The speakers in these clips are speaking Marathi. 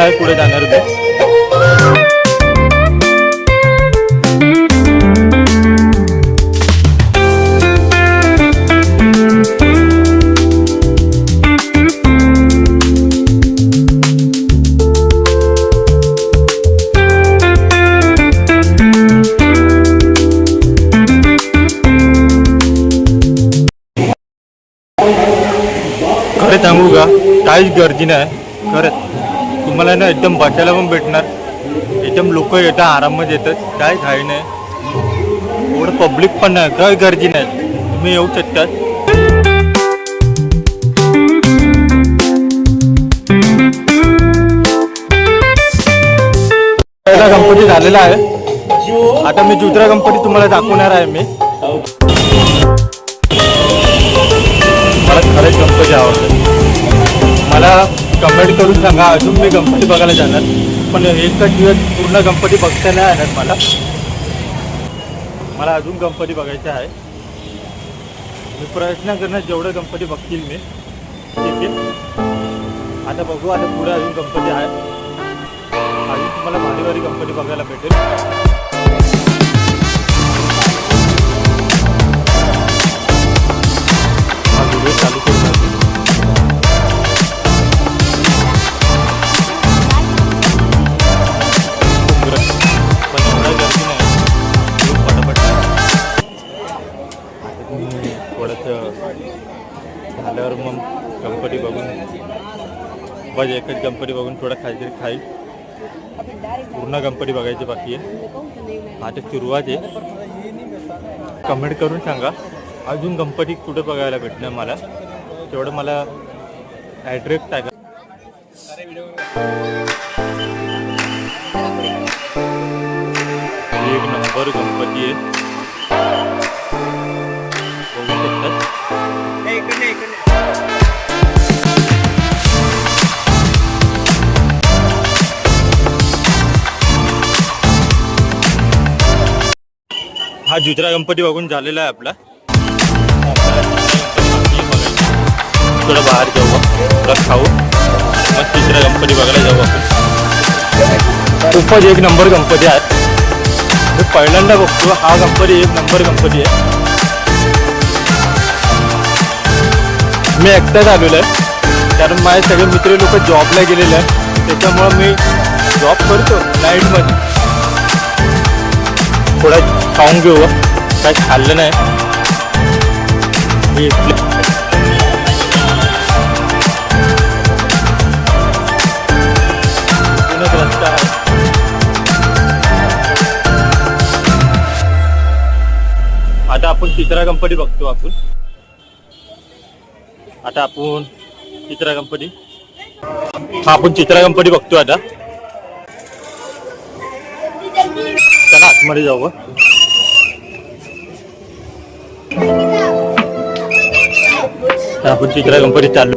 आहे पुढे जाणार मी. खरं सांगू का, काहीच गर्दी नाही. खरंच तुम्हाला ना एकदम बसायला पण भेटणार. एकदम लोक येतात, आरामात येतात, काय घाई नाही. एवढं पब्लिक पण नाही, काय गर्दी नाही. तुम्ही येऊ शकता. पहिला गणपती झालेला आहे. आता मी दुसरा गणपती तुम्हाला दाखवणार आहे. मला खरंच गणपती आवडतात. मला कमेंट करून सांगा अजून मी गणपती बघायला जाणार. पण एकच दिवस पूर्ण गणपती बघता नाही येणार मला अजून गणपती बघायचे आहे. मी प्रयत्न करणार जेवढं गणपती बघतील मी. ठीक आहे, आता बघू. आता पुढे अजून गणपती आहे. अजून तुम्हाला भारी भारी गणपती बघायला भेटेल. हा व्हिडिओ चालू करून झाल्यावर मग गणपती बघून बस एकच गणपती बघून थोडा काहीतरी खाईल. पूर्ण गणपती बघायचे बाकी आहे. आता सुरुवात आहे. कमेंट करून सांगा अजून गणपती कुठे बघायला भेटणार मला. तेवढं मला ॲड्रेस टाका. एक नंबर गणपती आहे. बघू शकतात. हा दुसरा गणपती बघून झालेला आहे आपला. थोडं बाहेर जाऊ, थोडं खाऊ, मग तिसरा गणपती बघायला जाऊ आपण. खूपच एक नंबर गणपती आहे. मी पहिल्यांदा बघतो हा गणपती. एक नंबर गणपती आहे. मी एकटाच आलेलो आहे कारण माझे सगळे मित्र लोक जॉबला गेलेले आहेत. त्याच्यामुळं मी जॉब करतो नाईटमध्ये. थोडा खाऊन घेऊ, काय खाल्लं नाही. रस्ता आहे. आता आपण तिसरा गणपती बघतो. आता आपण चित्रा गणपती बघतो. आता चला आतमध्ये जाऊ. आपण चित्रा गणपती चाललो.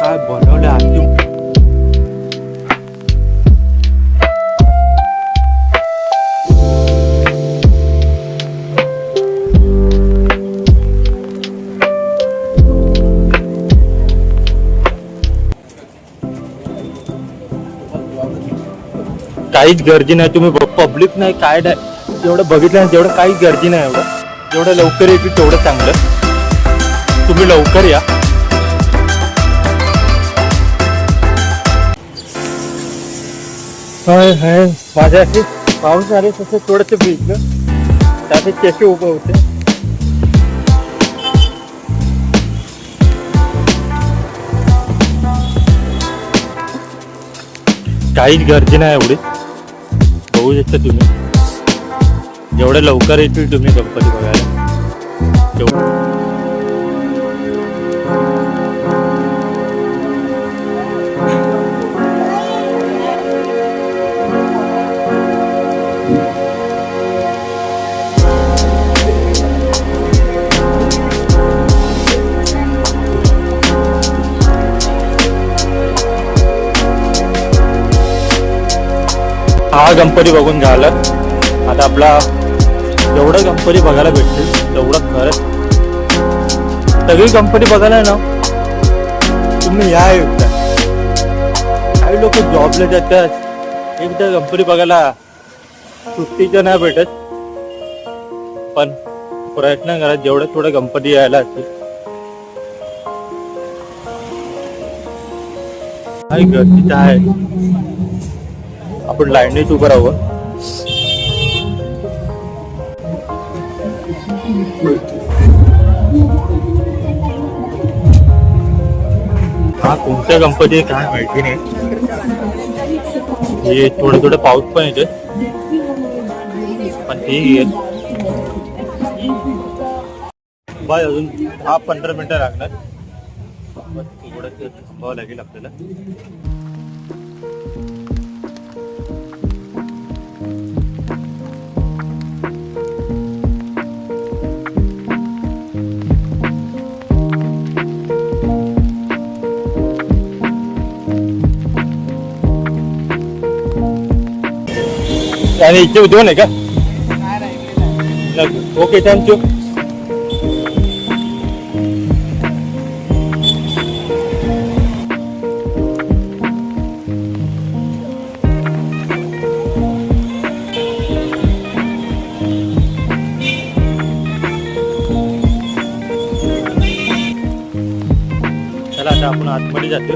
काय बनवलं आहे. काहीच गर्दी नाही. तुम्ही पब्लिक नाही, काय नाही. जेवढं बघितलं ना तेवढं काहीच गर्दी नाही. जेवढं लवकर येतील तेवढं चांगलं. तुम्ही लवकर या. माझ्यासाठी पाऊस आले तसं थोडंसं भिजलं. त्याचे कसे उभं होते. काहीच गर्दी नाही एवढी. बघू शकता तुम्ही. जेवढं लवकर येतील तुम्ही गणपती बघायला तेवढं. हा गणपती बघून झाला. आता आपला जेवढं गणपती बघायला भेटतील तेवढं खरंच. सगळी गणपती बघायला ना तुम्ही या एकदा. काही लोक जॉबला जातात, एकदा गणपती बघायला सुट्टीचं नाही भेटत. पण प्रयत्न करा जेवढं थोडं गणपती यायला असते. काही गर्दीचं आहे, आपण लाईनीत उभं राहू. हा कोणता गणपती आहे काय माहिती नाही. हे थोडं थोडं पाऊस पण येते, पण ठीक आहे. बाय अजून 10-15 मिनिटं लागणार. थोडं थांबावं लागेल आपल्याला. आणि इथे दोन आहे का? Okay thank you. चला आता आपण आतमध्ये जातो.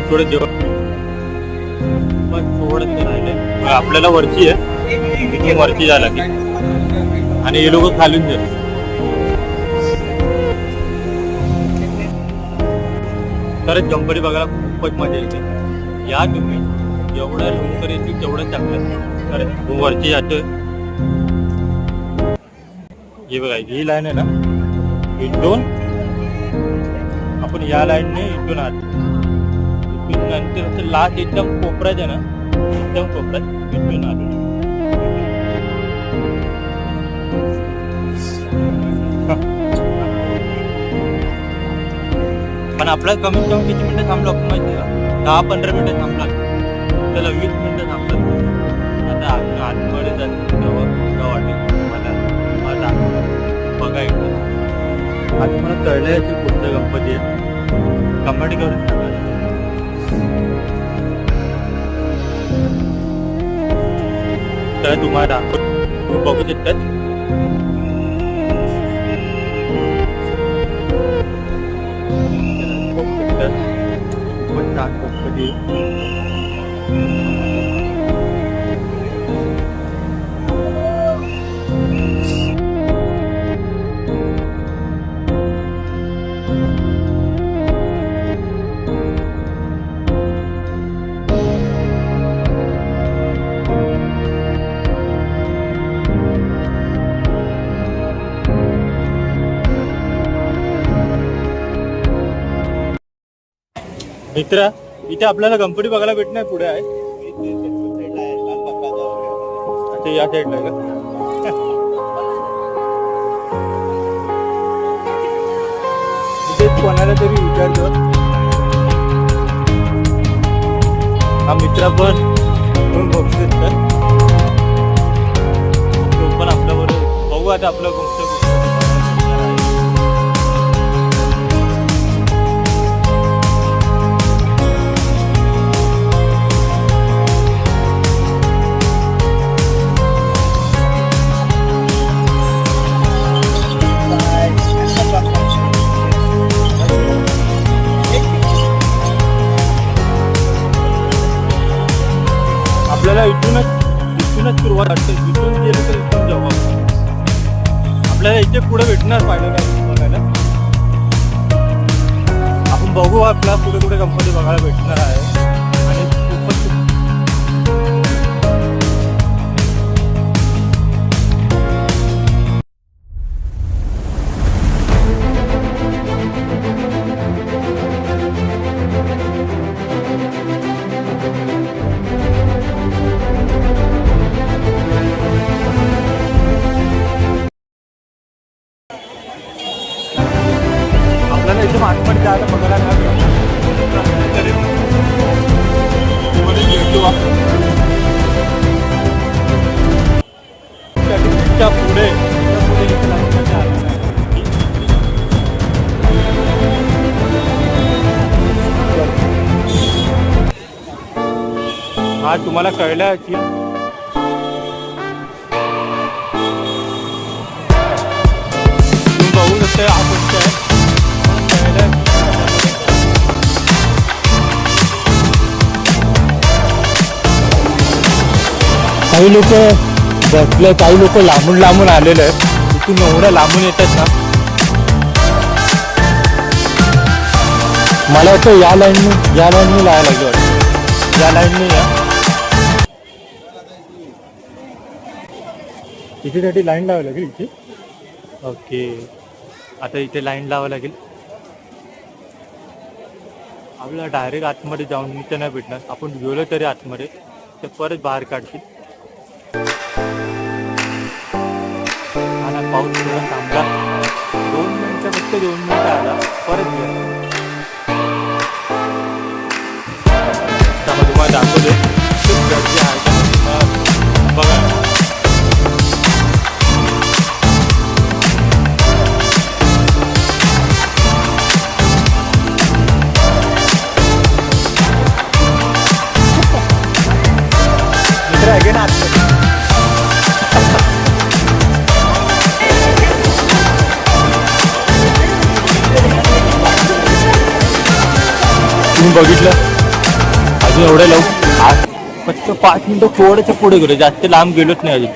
थोडं जेवण पण थोडं राहिले. आपल्याला वरची आहे, इथे वरची जायला की आणि हे लोक खालून जाईल. खरंच गणपती बघायला खूपच मजा येते. या तुम्ही जेवढं लवकर येतील तेवढं चांगलं. खरंच वरची जातोय. हे बघा ही लाईन आहे ना इथून, आपण या लाईनने इथून आत नंतर लास्ट एकदम कोपऱ्यात आहे ना, एकदम कोपऱ्यात इथून आलो. पण आपला कमीत कमी किती मिनिटं थांबलो आपण माहिती का? 10-15 मिनिटं थांबला. त्याला 20 मिनिटं थांबलं. आता आतमध्ये जातो वाटेल मला बघायचं. आता मला कळलं याची पुढचं गणपती आहे. कमेंट करून सांगा. तर तुम्हाला बघू शकतात. खूपच छान गणपती. मित्रा इथे आपल्याला गणपती बघायला भेटणार पुढे आहे. अच्छा या साईडला आहे का? इथेच कोणाला तरी विचारतो. हा मित्रा पण बघतो तो पण आपल्याबरोबर बघू. आता आपलं गोष्ट आपल्याला इथूनच सुरुवात वाटते. इथून गेलं तर इथून जाऊ आपण. आपल्याला इथे पुढे भेटणार पाहिलं काय बघायला. आपण बघू आपला पुढे कुठे गणपती बघायला भेटणार आहे. आणि खूपच आपल्याला इथे आतमध्ये जायला बघायला नाही तरी मध्ये भेटू आपण. त्या पुढे इथे लाईनमध्ये आलेलं आहे. हा तुम्हाला कळलं असेल. तुम्ही बघू शकता हा गोष्ट आहे. काही लोक बसले, काही लोक लांबून आलेले आहेत. इथून एवढ्या लांबून येतात ना. मला वाटतं या लाईनने जायला लागलं वाटतं. या लाईनने या इथेसाठी लाईन लावावी लागेल इथे. ओके, आता इथे लाईन लावावी लागेल. आपल्याला डायरेक्ट आतमध्ये जाऊन इथे नाही भेटणार. आपण गेलो तरी आतमध्ये ते परत बाहेर काढतील. आणि पाऊस थोडा थांबला. 2 मिनिटं फक्त 2 मिनिटं आला परत गेला. त्यामध्ये तुम्हाला दाखवले खूप गर्दी आहे. तुम्हाला बघा तुम्ही बघितलं अजून एवढं लवकर फक्त 5 मिनिटं थोडंसं पुढे गेलो. जास्त लांब गेलोच नाही अजून.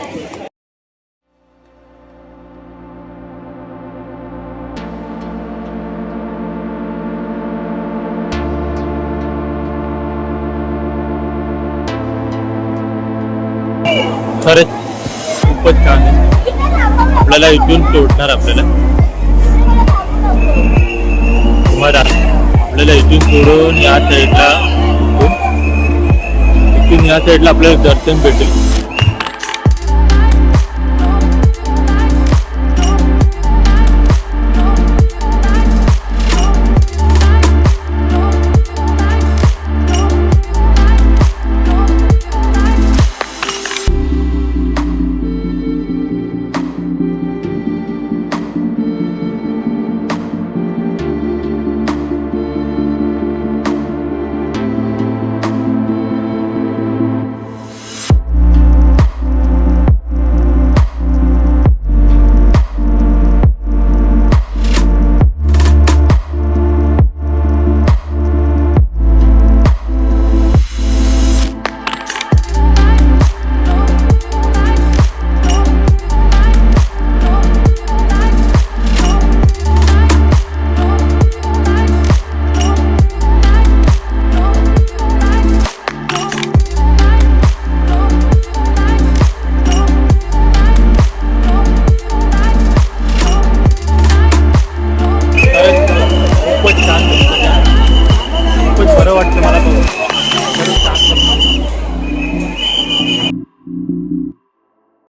खरंच खूपच छान आहे. आपल्याला इथून सोडणार. आपल्याला इथून सोडून या साईडला आपल्याला दर्शन भेटेल.